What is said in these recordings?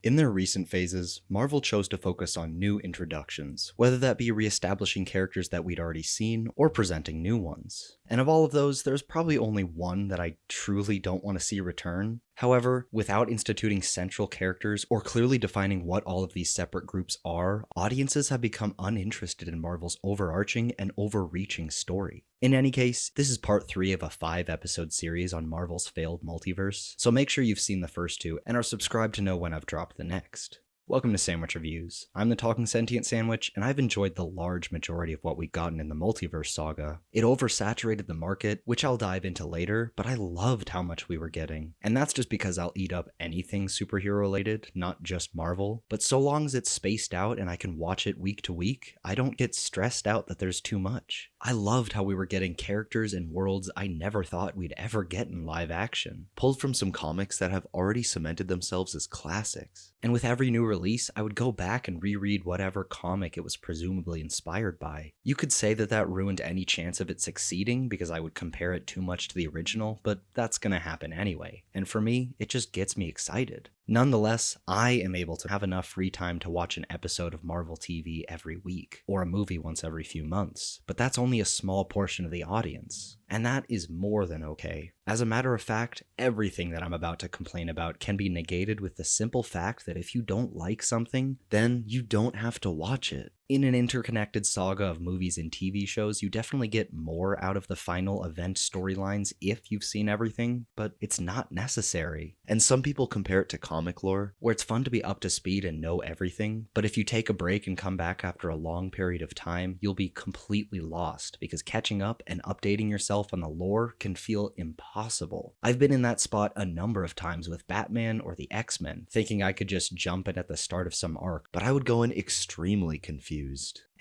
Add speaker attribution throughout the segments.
Speaker 1: In their recent phases, Marvel chose to focus on new introductions, whether that be re-establishing characters that we'd already seen or presenting new ones. And of all of those, there's probably only one that I truly don't want to see return. However, without instituting central characters or clearly defining what all of these separate groups are, audiences have become uninterested in Marvel's overarching and overreaching story. In any case, this is part 3 of a 5-episode series on Marvel's failed multiverse, so make sure you've seen the first 2 and are subscribed to know when I've dropped the next. Welcome to Sandwich Reviews. I'm the Talking Sentient Sandwich, and I've enjoyed the large majority of what we've gotten in the Multiverse Saga. It oversaturated the market, which I'll dive into later, but I loved how much we were getting. And that's just because I'll eat up anything superhero related, not just Marvel. But so long as it's spaced out and I can watch it week to week, I don't get stressed out that there's too much. I loved how we were getting characters and worlds I never thought we'd ever get in live action, pulled from some comics that have already cemented themselves as classics. And with every new release, I would go back and reread whatever comic it was presumably inspired by. You could say that that ruined any chance of it succeeding because I would compare it too much to the original, but that's gonna happen anyway. And for me, it just gets me excited. Nonetheless, I am able to have enough free time to watch an episode of Marvel TV every week, or a movie once every few months, but that's only a small portion of the audience. And that is more than okay. As a matter of fact, everything that I'm about to complain about can be negated with the simple fact that if you don't like something, then you don't have to watch it. In an interconnected saga of movies and TV shows, you definitely get more out of the final event storylines if you've seen everything, but it's not necessary. And some people compare it to comic lore, where it's fun to be up to speed and know everything, but if you take a break and come back after a long period of time, you'll be completely lost, because catching up and updating yourself on the lore can feel impossible. I've been in that spot a number of times with Batman or the X-Men, thinking I could just jump in at the start of some arc, but I would go in extremely confused.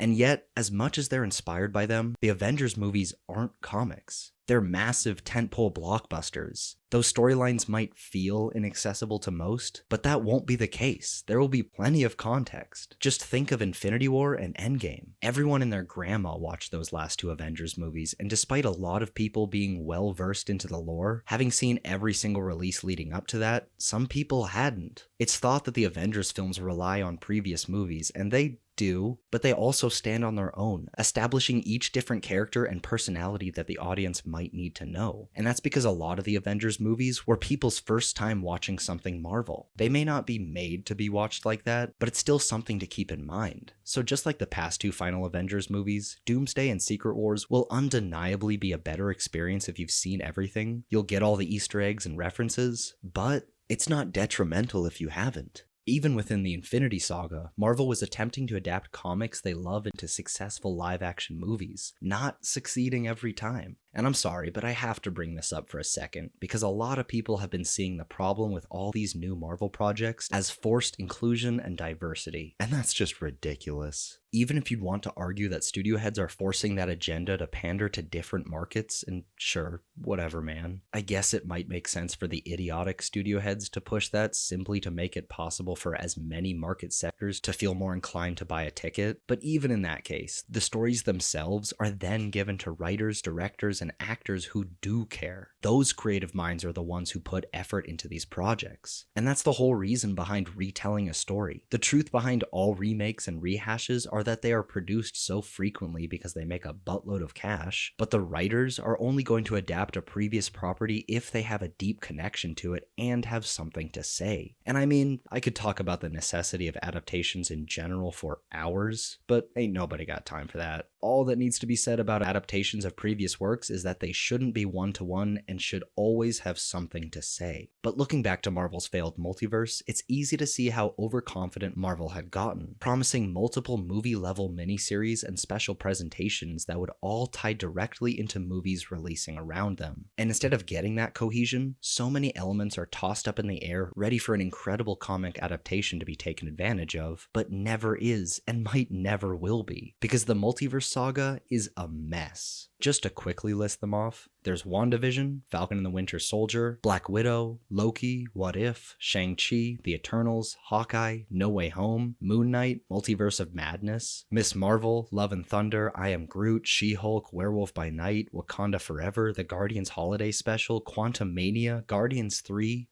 Speaker 1: And yet, as much as they're inspired by them, the Avengers movies aren't comics. They're massive tentpole blockbusters. Those storylines might feel inaccessible to most, but that won't be the case. There will be plenty of context. Just think of Infinity War and Endgame. Everyone and their grandma watched those last 2 Avengers movies, and despite a lot of people being well versed into the lore, having seen every single release leading up to that, some people hadn't. It's thought that the Avengers films rely on previous movies, and they do, but they also stand on their own, establishing each different character and personality that the audience might need to know. And that's because a lot of the Avengers movies were people's first time watching something Marvel. They may not be made to be watched like that, but it's still something to keep in mind. So just like the past 2 final Avengers movies, Doomsday and Secret Wars will undeniably be a better experience if you've seen everything. You'll get all the Easter eggs and references, but it's not detrimental if you haven't. Even within the Infinity Saga, Marvel was attempting to adapt comics they love into successful live-action movies, not succeeding every time. And I'm sorry, but I have to bring this up for a second, because a lot of people have been seeing the problem with all these new Marvel projects as forced inclusion and diversity, and that's just ridiculous. Even if you'd want to argue that studio heads are forcing that agenda to pander to different markets, and sure, whatever man, I guess it might make sense for the idiotic studio heads to push that simply to make it possible for as many market sectors to feel more inclined to buy a ticket, but even in that case, the stories themselves are then given to writers, directors, and actors who do care. Those creative minds are the ones who put effort into these projects. And that's the whole reason behind retelling a story. The truth behind all remakes and rehashes are that they are produced so frequently because they make a buttload of cash, but the writers are only going to adapt a previous property if they have a deep connection to it and have something to say. And I mean, I could talk about the necessity of adaptations in general for hours, but ain't nobody got time for that. All that needs to be said about adaptations of previous works is that they shouldn't be one-to-one and should always have something to say. But looking back to Marvel's failed multiverse, it's easy to see how overconfident Marvel had gotten, promising multiple movie-level miniseries and special presentations that would all tie directly into movies releasing around them. And instead of getting that cohesion, so many elements are tossed up in the air, ready for an incredible comic adaptation to be taken advantage of, but never is and might never will be, because the Multiverse Saga is a mess. Just to quickly list them off, there's WandaVision, Falcon and the Winter Soldier, Black Widow, Loki, What If, Shang-Chi, The Eternals, Hawkeye, No Way Home, Moon Knight, Multiverse of Madness, Miss Marvel, Love and Thunder, I Am Groot, She-Hulk, Werewolf by Night, Wakanda Forever, The Guardians Holiday Special, Quantumania, Guardians 3.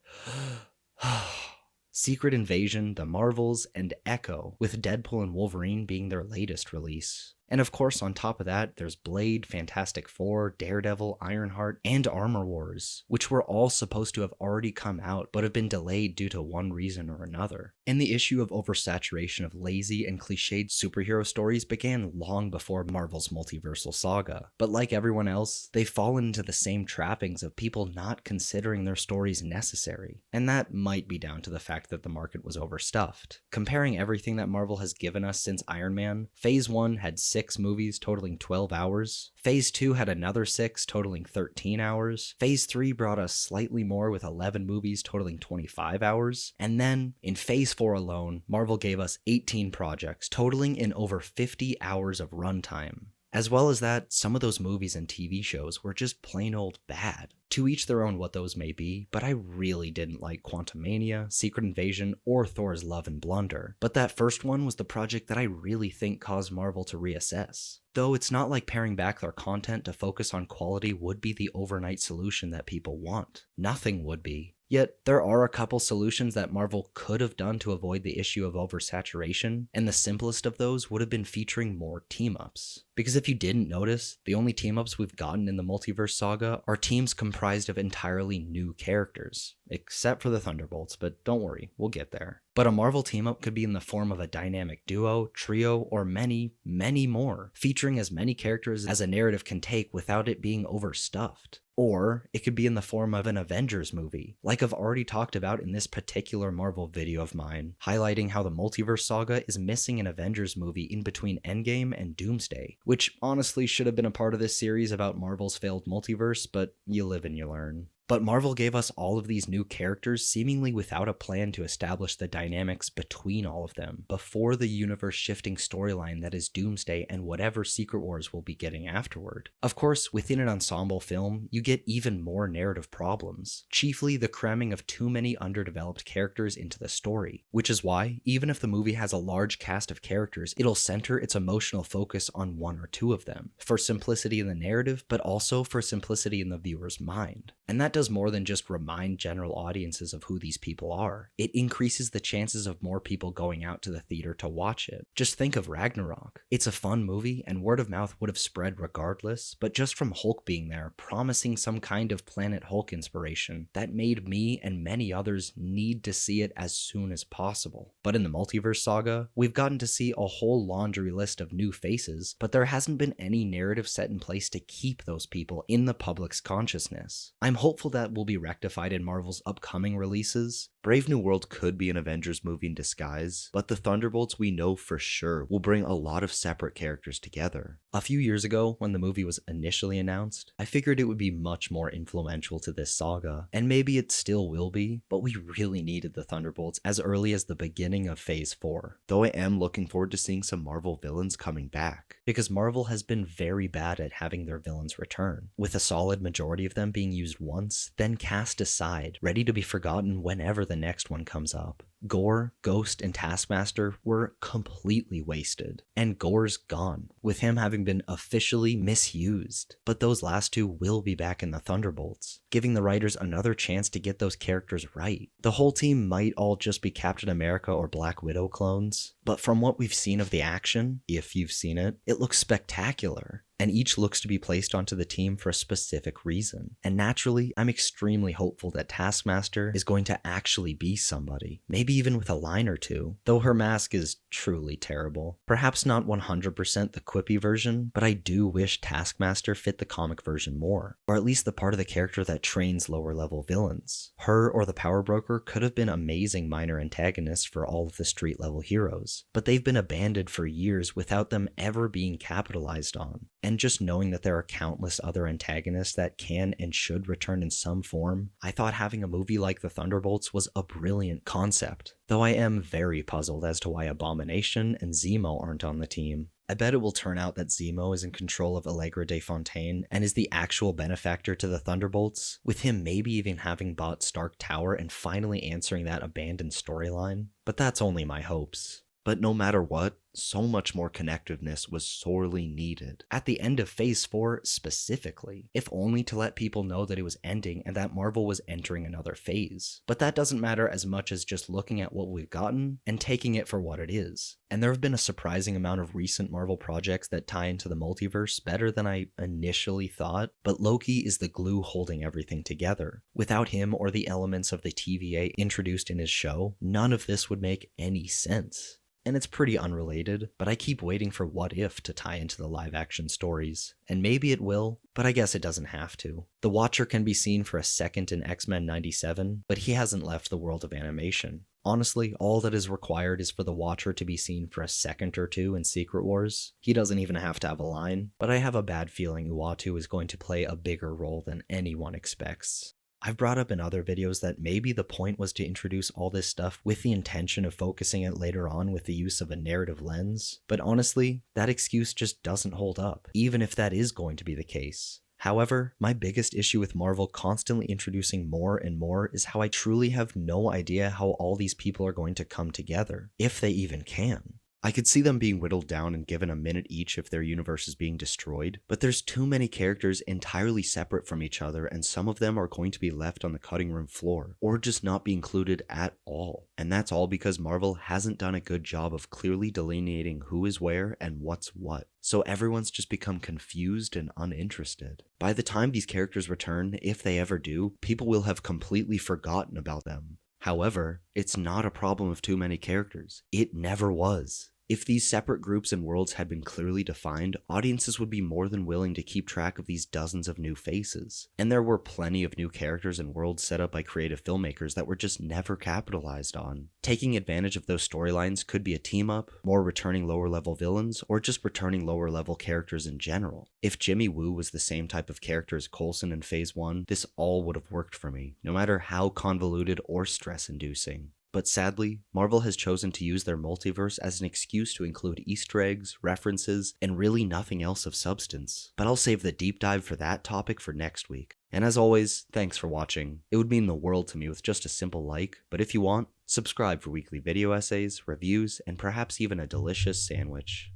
Speaker 1: Secret Invasion, The Marvels, and Echo, with Deadpool and Wolverine being their latest release. And of course, on top of that, there's Blade, Fantastic Four, Daredevil, Ironheart, and Armor Wars, which were all supposed to have already come out but have been delayed due to one reason or another. And the issue of oversaturation of lazy and cliched superhero stories began long before Marvel's Multiverse Saga. But like everyone else, they've fallen into the same trappings of people not considering their stories necessary. And that might be down to the fact that the market was overstuffed. Comparing everything that Marvel has given us since Iron Man, Phase 1 had 6 movies totaling 12 hours. Phase 2 had another 6 totaling 13 hours. Phase 3 brought us slightly more with 11 movies totaling 25 hours. And then, in Phase 4 alone, Marvel gave us 18 projects totaling in over 50 hours of runtime. As well as that, some of those movies and TV shows were just plain old bad. To each their own what those may be, but I really didn't like Quantumania, Secret Invasion, or Thor's Love and Blunder. But that first one was the project that I really think caused Marvel to reassess. Though it's not like paring back their content to focus on quality would be the overnight solution that people want. Nothing would be. Yet, there are a couple solutions that Marvel could have done to avoid the issue of oversaturation, and the simplest of those would have been featuring more team-ups. Because if you didn't notice, the only team-ups we've gotten in the Multiverse Saga are teams comprised of entirely new characters. Except for the Thunderbolts, but don't worry, we'll get there. But a Marvel team-up could be in the form of a dynamic duo, trio, or many, many more, featuring as many characters as a narrative can take without it being overstuffed. Or it could be in the form of an Avengers movie, like I've already talked about in this particular Marvel video of mine, highlighting how the Multiverse Saga is missing an Avengers movie in between Endgame and Doomsday, which honestly should have been a part of this series about Marvel's failed multiverse, but you live and you learn. But Marvel gave us all of these new characters seemingly without a plan to establish the dynamics between all of them before the universe-shifting storyline that is Doomsday and whatever Secret Wars we'll be getting afterward. Of course, within an ensemble film, you get even more narrative problems, chiefly the cramming of too many underdeveloped characters into the story, which is why, even if the movie has a large cast of characters, it'll center its emotional focus on one or two of them, for simplicity in the narrative, but also for simplicity in the viewer's mind. And that does more than just remind general audiences of who these people are. It increases the chances of more people going out to the theater to watch it. Just think of Ragnarok. It's a fun movie and word of mouth would have spread regardless, but just from Hulk being there, promising some kind of Planet Hulk inspiration, that made me and many others need to see it as soon as possible. But in the Multiverse Saga, we've gotten to see a whole laundry list of new faces, but there hasn't been any narrative set in place to keep those people in the public's consciousness. I'm hopeful that will be rectified in Marvel's upcoming releases. Brave New World could be an Avengers movie in disguise, but the Thunderbolts we know for sure will bring a lot of separate characters together. A few years ago, when the movie was initially announced, I figured it would be much more influential to this saga, and maybe it still will be, but we really needed the Thunderbolts as early as the beginning of Phase 4. Though I am looking forward to seeing some Marvel villains coming back, because Marvel has been very bad at having their villains return, with a solid majority of them being used once, then cast aside, ready to be forgotten whenever the next one comes up. Gore, Ghost, and Taskmaster were completely wasted, and Gore's gone, with him having been officially misused. But those last two will be back in the Thunderbolts, giving the writers another chance to get those characters right. The whole team might all just be Captain America or Black Widow clones, but from what we've seen of the action, if you've seen it, it looks spectacular. And each looks to be placed onto the team for a specific reason. And naturally, I'm extremely hopeful that Taskmaster is going to actually be somebody, maybe even with a line or two, though her mask is truly terrible. Perhaps not 100% the quippy version, but I do wish Taskmaster fit the comic version more, or at least the part of the character that trains lower level villains. Her or the Power Broker could have been amazing minor antagonists for all of the street level heroes, but they've been abandoned for years without them ever being capitalized on. And just knowing that there are countless other antagonists that can and should return in some form, I thought having a movie like The Thunderbolts was a brilliant concept. Though I am very puzzled as to why Abomination and Zemo aren't on the team. I bet it will turn out that Zemo is in control of Allegra de Fontaine and is the actual benefactor to the Thunderbolts, with him maybe even having bought Stark Tower and finally answering that abandoned storyline. But that's only my hopes. But no matter what, so much more connectiveness was sorely needed. At the end of Phase 4 specifically, if only to let people know that it was ending and that Marvel was entering another phase. But that doesn't matter as much as just looking at what we've gotten and taking it for what it is. And there have been a surprising amount of recent Marvel projects that tie into the multiverse better than I initially thought, but Loki is the glue holding everything together. Without him or the elements of the TVA introduced in his show, none of this would make any sense. And it's pretty unrelated, but I keep waiting for What If to tie into the live-action stories. And maybe it will, but I guess it doesn't have to. The Watcher can be seen for a second in X-Men 97, but he hasn't left the world of animation. Honestly, all that is required is for the Watcher to be seen for a second or two in Secret Wars. He doesn't even have to have a line, but I have a bad feeling Uatu is going to play a bigger role than anyone expects. I've brought up in other videos that maybe the point was to introduce all this stuff with the intention of focusing it later on with the use of a narrative lens, but honestly, that excuse just doesn't hold up, even if that is going to be the case. However, my biggest issue with Marvel constantly introducing more and more is how I truly have no idea how all these people are going to come together, if they even can. I could see them being whittled down and given a minute each if their universe is being destroyed, but there's too many characters entirely separate from each other, and some of them are going to be left on the cutting room floor, or just not be included at all. And that's all because Marvel hasn't done a good job of clearly delineating who is where and what's what. So everyone's just become confused and uninterested. By the time these characters return, if they ever do, people will have completely forgotten about them. However, it's not a problem of too many characters. It never was. If these separate groups and worlds had been clearly defined, audiences would be more than willing to keep track of these dozens of new faces. And there were plenty of new characters and worlds set up by creative filmmakers that were just never capitalized on. Taking advantage of those storylines could be a team-up, more returning lower-level villains, or just returning lower-level characters in general. If Jimmy Woo was the same type of character as Coulson in Phase 1, this all would have worked for me, no matter how convoluted or stress-inducing. But sadly, Marvel has chosen to use their multiverse as an excuse to include Easter eggs, references, and really nothing else of substance. But I'll save the deep dive for that topic for next week. And as always, thanks for watching. It would mean the world to me with just a simple like, but if you want, subscribe for weekly video essays, reviews, and perhaps even a delicious sandwich.